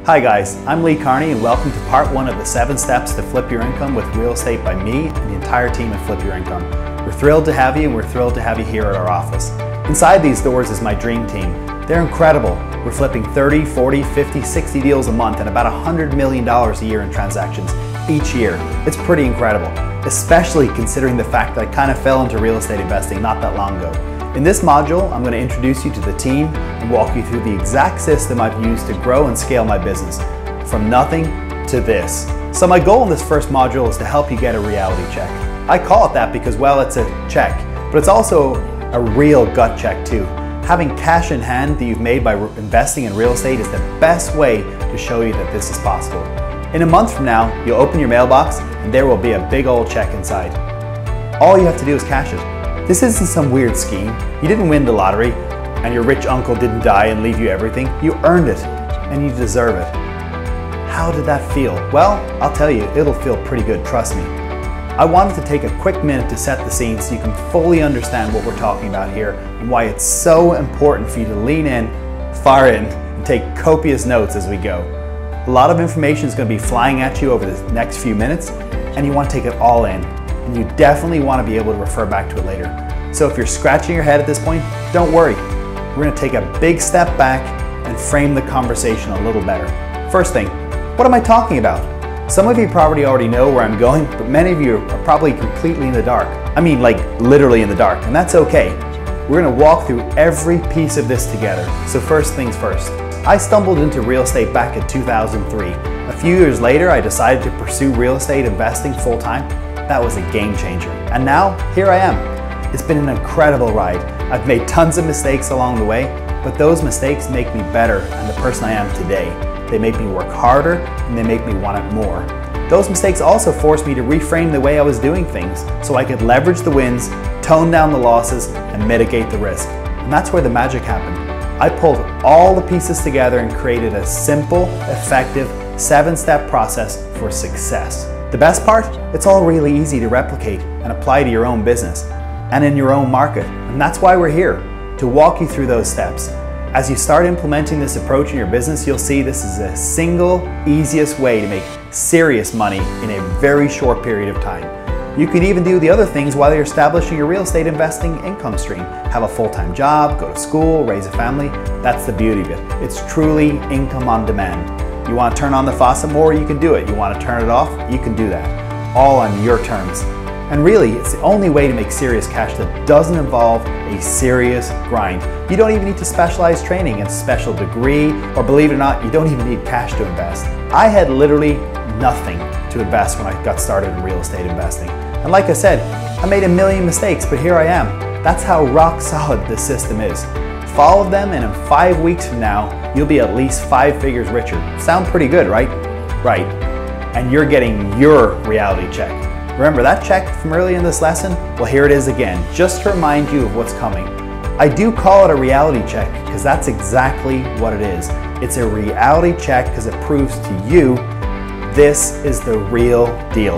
Hi guys, I'm Lee Carney and welcome to part 1 of the 7 steps to flip your income with real estate by me and the entire team at Flip Your Income. We're thrilled to have you and we're thrilled to have you here at our office. Inside these doors is my dream team. They're incredible. We're flipping 30, 40, 50, 60 deals a month and about $100 million a year in transactions each year. It's pretty incredible, especially considering the fact that I kind of fell into real estate investing not that long ago. In this module, I'm going to introduce you to the team and walk you through the exact system I've used to grow and scale my business from nothing to this. So my goal in this first module is to help you get a reality check. I call it that because, well, it's a check, but it's also a real gut check too. Having cash in hand that you've made by investing in real estate is the best way to show you that this is possible. In a month from now, you'll open your mailbox and there will be a big old check inside. All you have to do is cash it. This isn't some weird scheme. You didn't win the lottery and your rich uncle didn't die and leave you everything. You earned it and you deserve it. How did that feel? Well, I'll tell you, it'll feel pretty good, trust me. I wanted to take a quick minute to set the scene so you can fully understand what we're talking about here and why it's so important for you to lean in, fire in, and take copious notes as we go. A lot of information is going to be flying at you over the next few minutes and you want to take it all in. And you definitely want to be able to refer back to it later. So if you're scratching your head at this point, don't worry. We're going to take a big step back and frame the conversation a little better. First thing, what am I talking about? Some of you probably already know where I'm going, but many of you are probably completely in the dark. I mean, like literally in the dark, and that's okay. We're going to walk through every piece of this together. So first things first. I stumbled into real estate back in 2003. A few years later, I decided to pursue real estate investing full-time. That was a game changer. And now, here I am. It's been an incredible ride. I've made tons of mistakes along the way, but those mistakes make me better and the person I am today. They make me work harder and they make me want it more. Those mistakes also forced me to reframe the way I was doing things so I could leverage the wins, tone down the losses, and mitigate the risk. And that's where the magic happened. I pulled all the pieces together and created a simple, effective, 7-step process for success. The best part? It's all really easy to replicate and apply to your own business and in your own market. And that's why we're here, to walk you through those steps. As you start implementing this approach in your business, you'll see this is the single easiest way to make serious money in a very short period of time. You can even do the other things while you're establishing your real estate investing income stream. Have a full-time job, go to school, raise a family. That's the beauty of it. It's truly income on demand. You want to turn on the faucet more, you can do it. You want to turn it off, you can do that. All on your terms. And really, it's the only way to make serious cash that doesn't involve a serious grind. You don't even need to specialize training in special degree, or believe it or not, you don't even need cash to invest. I had literally nothing to invest when I got started in real estate investing. And like I said, I made a million mistakes, but here I am. That's how rock solid this system is. Follow them and in 5 weeks from now, you'll be at least 5 figures richer. Sound pretty good, right? Right. And you're getting your reality check. Remember that check from earlier in this lesson? Well, here it is again, just to remind you of what's coming. I do call it a reality check because that's exactly what it is. It's a reality check because it proves to you this is the real deal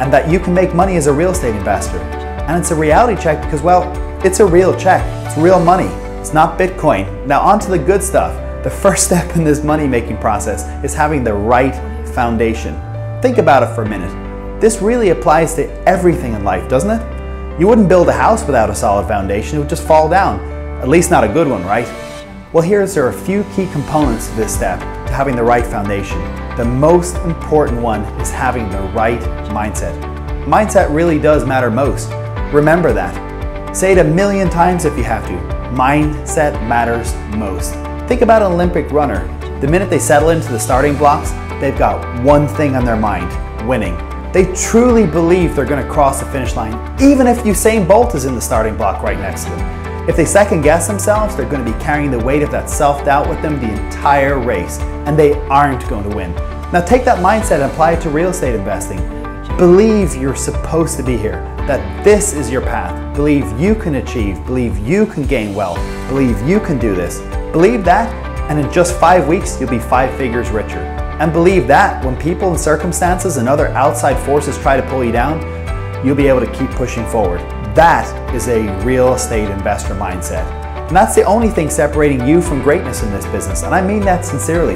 and that you can make money as a real estate investor. And it's a reality check because, well, it's a real check. It's real money. It's not Bitcoin. Now on to the good stuff. The first step in this money-making process is having the right foundation. Think about it for a minute. This really applies to everything in life, doesn't it? You wouldn't build a house without a solid foundation. It would just fall down. At least not a good one, right? Well, there are a few key components to this step to having the right foundation. The most important one is having the right mindset. Mindset really does matter most. Remember that. Say it a million times if you have to. Mindset matters most. Think about an Olympic runner. The minute they settle into the starting blocks, they've got one thing on their mind, winning. They truly believe they're going to cross the finish line, even if Usain Bolt is in the starting block right next to them. If they second guess themselves, they're going to be carrying the weight of that self-doubt with them the entire race, and they aren't going to win. Now take that mindset and apply it to real estate investing. Believe you're supposed to be here, that this is your path. Believe you can achieve, believe you can gain wealth, believe you can do this. Believe that, and in just 5 weeks, you'll be 5 figures richer. And believe that when people and circumstances and other outside forces try to pull you down, you'll be able to keep pushing forward. That is a real estate investor mindset. And that's the only thing separating you from greatness in this business, and I mean that sincerely.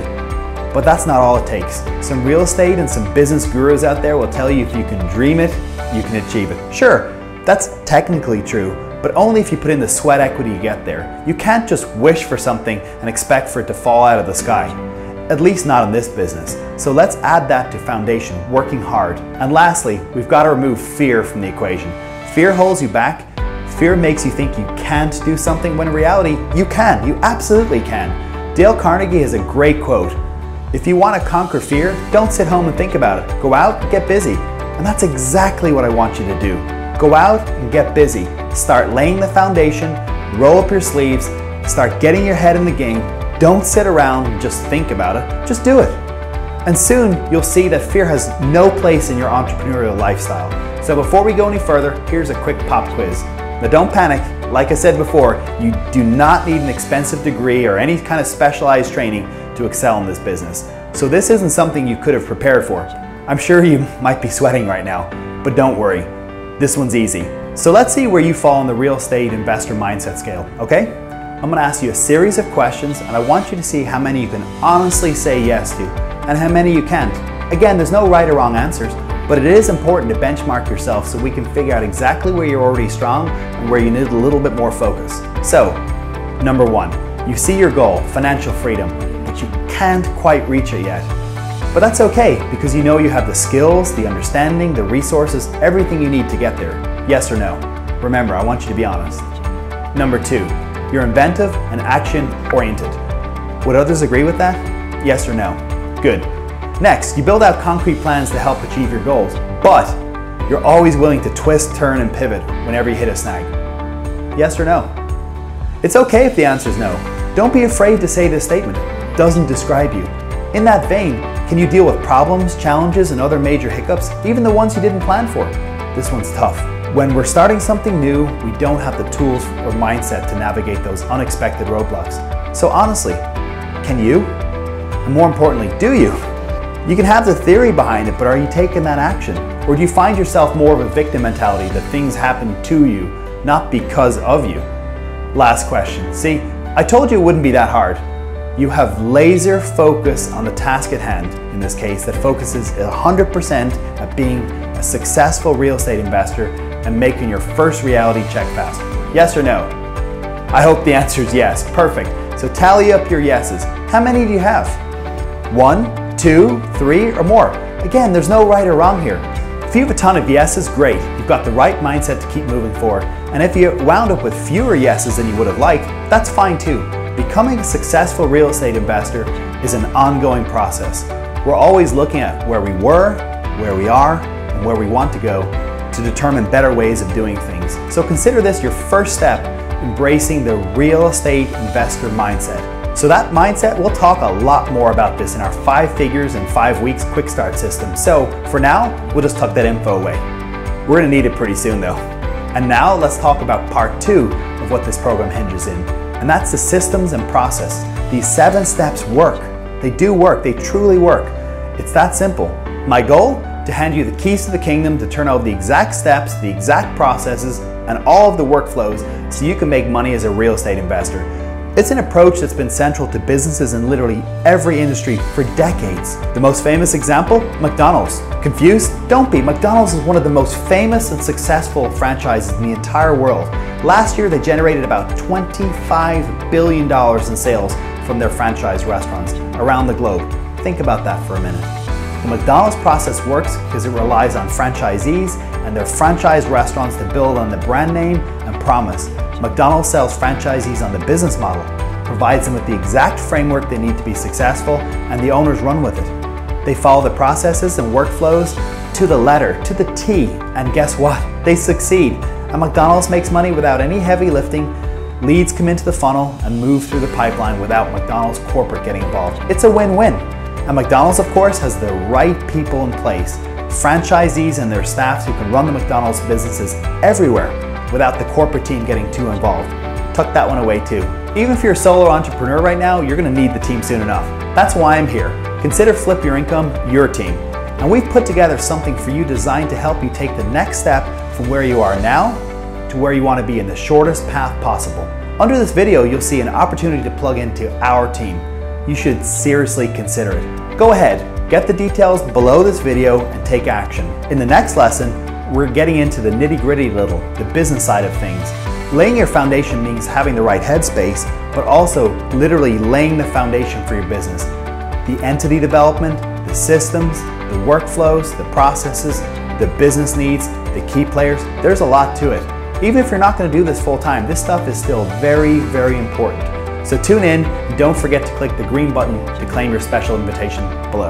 But that's not all it takes. Some real estate and some business gurus out there will tell you if you can dream it, you can achieve it. Sure, that's technically true, but only if you put in the sweat equity to get there. You can't just wish for something and expect for it to fall out of the sky. At least not in this business. So let's add that to foundation, working hard. And lastly, we've got to remove fear from the equation. Fear holds you back. Fear makes you think you can't do something when in reality, you can. You absolutely can. Dale Carnegie has a great quote. If you want to conquer fear, don't sit home and think about it. Go out and get busy. And that's exactly what I want you to do. Go out and get busy. Start laying the foundation, roll up your sleeves, start getting your head in the game. Don't sit around and just think about it, just do it. And soon you'll see that fear has no place in your entrepreneurial lifestyle. So before we go any further, here's a quick pop quiz. Now don't panic. Like I said before, you do not need an expensive degree or any kind of specialized training to excel in this business. So this isn't something you could have prepared for. I'm sure you might be sweating right now, but don't worry. This one's easy. So let's see where you fall on the real estate investor mindset scale, okay? I'm gonna ask you a series of questions and I want you to see how many you can honestly say yes to and how many you can't. Again, there's no right or wrong answers, but it is important to benchmark yourself so we can figure out exactly where you're already strong and where you need a little bit more focus. So, number one, you see your goal, financial freedom, but you can't quite reach it yet. But that's okay because you know you have the skills, the understanding, the resources, everything you need to get there. Yes or no? Remember, I want you to be honest. Number two, you're inventive and action-oriented. Would others agree with that? Yes or no? Good. Next, you build out concrete plans to help achieve your goals, but you're always willing to twist, turn, and pivot whenever you hit a snag. Yes or no? It's okay if the answer is no. Don't be afraid to say this statement. It doesn't describe you. In that vein, can you deal with problems, challenges, and other major hiccups, even the ones you didn't plan for? This one's tough. When we're starting something new, we don't have the tools or mindset to navigate those unexpected roadblocks. So honestly, can you? And more importantly, do you? You can have the theory behind it, but are you taking that action? Or do you find yourself more of a victim mentality that things happen to you, not because of you? Last question. See, I told you it wouldn't be that hard. You have laser focus on the task at hand, in this case, that focuses 100% at being a successful real estate investor and making your first reality check fast. Yes or no? I hope the answer is yes. Perfect. So tally up your yeses. How many do you have? 1, 2, 3, or more? Again, there's no right or wrong here. If you have a ton of yeses, great. You've got the right mindset to keep moving forward. And if you wound up with fewer yeses than you would have liked, that's fine too. Becoming a successful real estate investor is an ongoing process. We're always looking at where we were, where we are, and where we want to go to determine better ways of doing things. So consider this your first step, embracing the real estate investor mindset. So that mindset, we'll talk a lot more about this in our 5 figures in 5 weeks quick start system. So for now, we'll just tuck that info away. We're gonna need it pretty soon though. And now let's talk about part 2 of what this program hinges in. And that's the systems and process. These 7 steps work. They do work, they truly work. It's that simple. My goal? To hand you the keys to the kingdom to turn over the exact steps, the exact processes, and all of the workflows so you can make money as a real estate investor. It's an approach that's been central to businesses in literally every industry for decades. The most famous example, McDonald's. Confused? Don't be. McDonald's is one of the most famous and successful franchises in the entire world. Last year, they generated about $25 billion in sales from their franchise restaurants around the globe. Think about that for a minute. The McDonald's process works because it relies on franchisees and their franchise restaurants to build on the brand name and promise. McDonald's sells franchisees on the business model, provides them with the exact framework they need to be successful, and the owners run with it. They follow the processes and workflows to the letter, to the T, and guess what? They succeed. And McDonald's makes money without any heavy lifting. Leads come into the funnel and move through the pipeline without McDonald's corporate getting involved. It's a win-win. And McDonald's, of course, has the right people in place. Franchisees and their staffs who can run the McDonald's businesses everywhere without the corporate team getting too involved. Tuck that one away too. Even if you're a solo entrepreneur right now, you're gonna need the team soon enough. That's why I'm here. Consider Flip Your Income your team. And we've put together something for you designed to help you take the next step from where you are now to where you want to be in the shortest path possible. Under this video, you'll see an opportunity to plug into our team. You should seriously consider it. Go ahead, get the details below this video and take action. In the next lesson, we're getting into the nitty-gritty the business side of things. Laying your foundation means having the right headspace, but also literally laying the foundation for your business. The entity development, the systems, the workflows, the processes, the business needs, the key players, there's a lot to it. Even if you're not going to do this full time, this stuff is still very, very important. So tune in and don't forget to click the green button to claim your special invitation below.